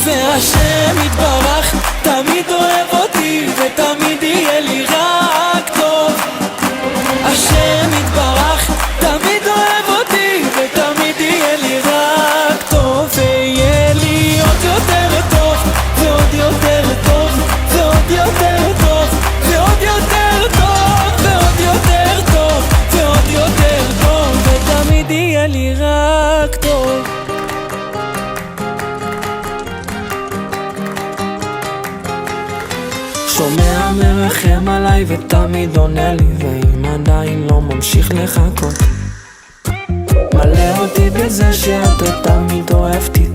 והשם יתברך תמיד אוהב אותי ותמיד יהיה לי רק טוב. השם יתברך תמיד אוהב אותי ותמיד יהיה לי רק טוב, ויהיה לי עוד יותר טוב ועוד יותר טוב ועוד יותר טוב ועוד יותר טוב ועוד יותר טוב ועוד יותר טוב, ותמיד יהיה לי רק טוב. שומע מרחם עליי ותמיד עונה לי, ואם עדיין לא ממשיך לחכות, מלא אותי בזה שאתה תמיד אוהבתי,